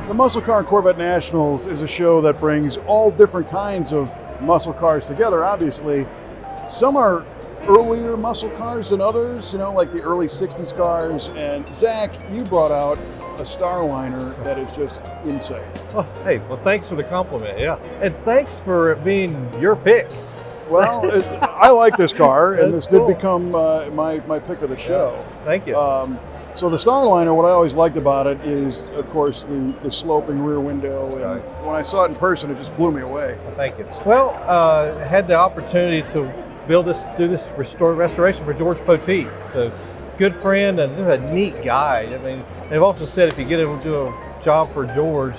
The Muscle Car and Corvette Nationals is a show that brings all different kinds of muscle cars together, obviously. Some are earlier muscle cars than others, like the early 60s cars. And Zach, you brought out a Starliner that is just insane. Well, hey, thanks for the compliment, yeah. And thanks for it being your pick. Well, I like this car, and this cool. did become my pick of the show. Yeah, thank you. So the Starliner, what I always liked about it is, of course, the sloping rear window. And right. When I saw it in person, it just blew me away. Well, thank you. Well, had the opportunity to do this restoration for George Poteet. So, good friend and just a neat guy. I mean, they've often said if you get him to do a job for George,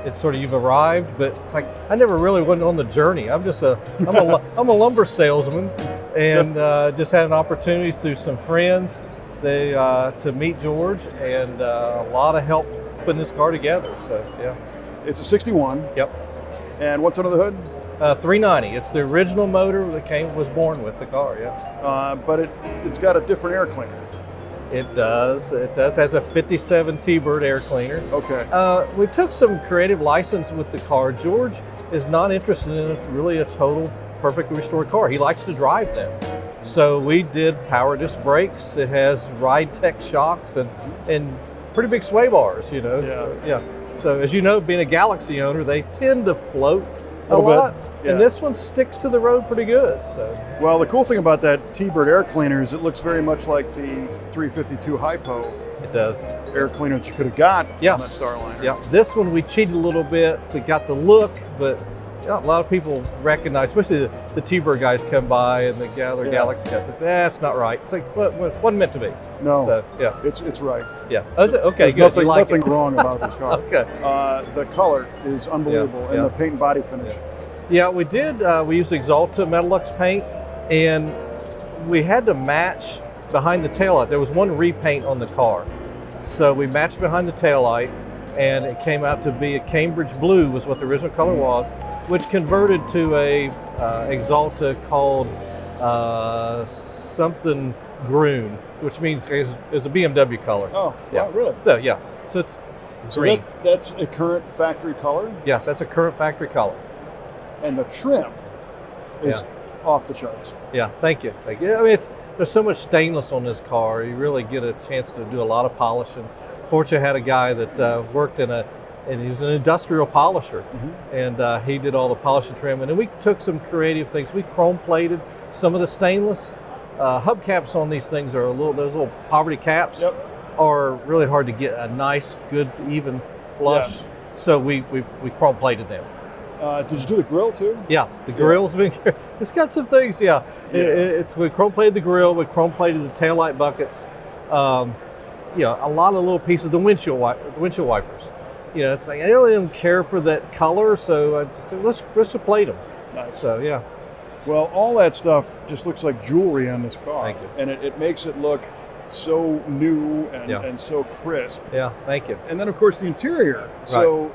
it's sort of you've arrived. But it's like I never really went on the journey. I'm a lumber salesman, and just had an opportunity through some friends to meet George, and a lot of help putting this car together. So yeah, it's a 61. Yep. And what's under the hood? 390. It's the original motor that was born with the car. Yeah. But it's got a different air cleaner. It does. It does. Has a 57 T-Bird air cleaner. Okay. We took some creative license with the car. George is not interested in really a total, perfectly restored car. He likes to drive them. So we did power disc brakes. It has ride tech shocks and pretty big sway bars, Yeah. So, yeah. So as you know, being a Galaxy owner, they tend to float a Little bit, lot, yeah. and this one sticks to the road pretty good. So. Well, the cool thing about that T-Bird air cleaner is it looks very much like the 352 Hypo. It does. Air cleaner that you could have got Yeah. on that Starliner. Yeah. This one we cheated a little bit. We got the look, but a lot of people recognize, especially the T-Bird guys come by and the other Galaxy guys say, it's not right. It's like, what wasn't meant to be. No. So, yeah. It's right. Yeah. Oh, is it? Okay, There's good. nothing wrong about this car. Okay. The color is unbelievable, Yeah, and yeah. the paint and body finish. Yeah, we did. We used Axalta Metalux paint, and we had to match behind the taillight. There was one repaint on the car. So we matched behind the taillight, and it came out to be a Cambridge blue was what the original color was, which converted to a Axalta called something Groon, which means it's a BMW color. Oh, yeah. wow, really? So, yeah. So it's green. That's a current factory color? Yes, that's a current factory color. And the trim is off the charts. Yeah, thank you. I mean, there's so much stainless on this car. You really get a chance to do a lot of polishing. Fortunately, I had a guy that worked and he was an industrial polisher, and he did all the polish and trim. And then we took some creative things. We chrome plated some of the stainless. Hubcaps on these things are those little poverty caps are really hard to get a nice, good, even flush. Yes. So we chrome plated them. Did you do the grill too? Yeah, the grill's been. It's got some things. Yeah, we chrome plated the grill. We chrome plated the taillight buckets. A lot of little pieces. The windshield wipers. It's like I really didn't care for that color, so I just said let's plate them. Nice. So yeah. Well, all that stuff just looks like jewelry on this car. Thank you. And it makes it look so new and so crisp. Yeah, thank you. And then, of course, the interior. Right. So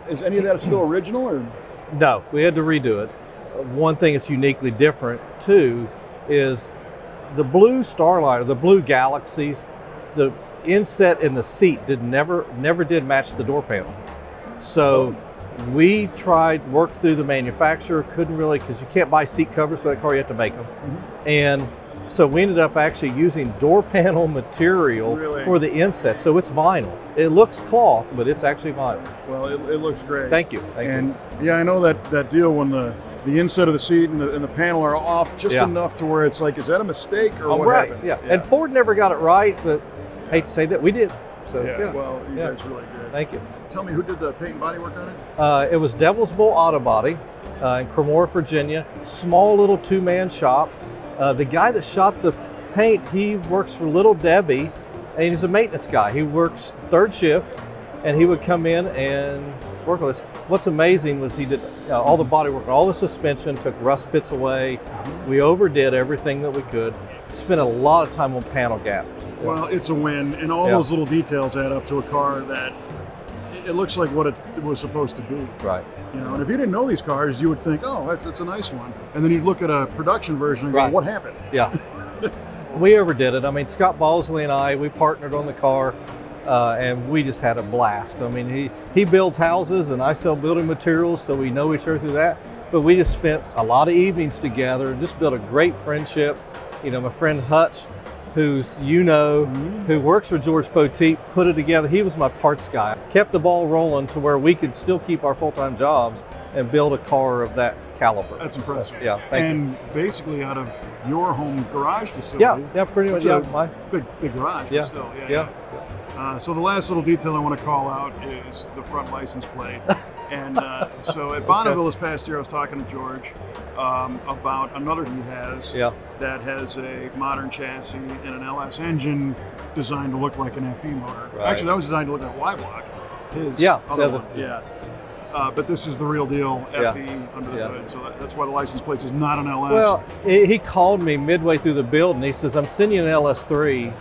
is any of that still original? Or? No, we had to redo it. One thing that's uniquely different, too, is the blue Starliner, the blue Galaxies, the inset in the seat never did match the door panel. So we worked through the manufacturer, couldn't really, because you can't buy seat covers for that car, you have to make them. And so we ended up actually using door panel material for the inset. So it's vinyl. It looks cloth, but it's actually vinyl. Well, it looks great. Thank you. And yeah, I know that deal when the inset of the seat and the panel are off just enough to where it's like, is that a mistake or what happened? Yeah. And Ford never got it right, but I hate to say that, we did. So well, you guys really good. Thank you. Tell me, who did the paint and body work on it? It was Devils Bowl Autobody in Cremora, Virginia. Small little two-man shop. The guy that shot the paint, he works for Little Debbie, and he's a maintenance guy. He works third shift, and he would come in and work with us. What's amazing was he did all the body work, all the suspension, took rust pits away. We overdid everything that we could. Spent a lot of time on panel gaps. Well, it's a win, and all those little details add up to a car that it looks like what it was supposed to be. Right. You know, and if you didn't know these cars, you would think, oh, that's a nice one. And then you'd look at a production version and go, Right. what happened? Yeah. We overdid it. I mean, Scott Balsley and I, we partnered on the car, and we just had a blast. I mean, he builds houses and I sell building materials, so we know each other through that. But we just spent a lot of evenings together and just built a great friendship. You know, my friend Hutch, who's, who works for George Poteet, put it together. He was my parts guy. Kept the ball rolling to where we could still keep our full-time jobs and build a car of that caliber. That's impressive. So, yeah, thank you. And basically out of your home garage facility. Yeah, pretty much. Which Yeah, is a big garage, but still. So the last little detail I want to call out is the front license plate. And so at Bonneville this past year, I was talking to George about another he has that has a modern chassis and an LS engine designed to look like an FE motor. Right. Actually, that was designed to look like a Y-block. His other one. But this is the real deal, FE under the hood. So that's why the license plate is not an LS. Well, he called me midway through the build and he says, I'm sending you an LS3.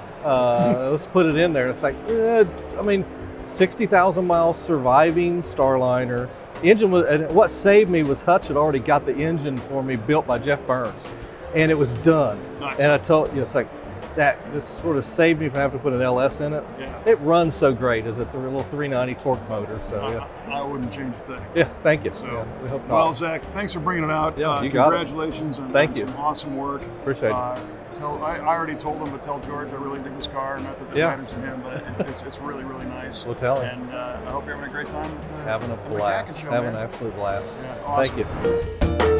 Let's put it in there. And it's like, I mean, 60,000 miles surviving Starliner. Engine was, and what saved me was Hutch had already got the engine for me built by Jeff Burns, and it was done. Nice. And I told you, it's like that. This sort of saved me from having to put an LS in it. Yeah. It runs so great. Is it the little 390 torque motor? So I wouldn't change a thing. Yeah, thank you. So, we hope not. Well, Zach, thanks for bringing it out. Yeah, you got it. Congratulations on Thank you. some awesome work. Appreciate it. I already told him, but tell George I really dig this car. Not that matters to him, but it's really, really nice. We'll tell him. And I hope you're having a great time. Having a blast. Show, Having man. an absolute blast. Yeah, awesome. Thank you.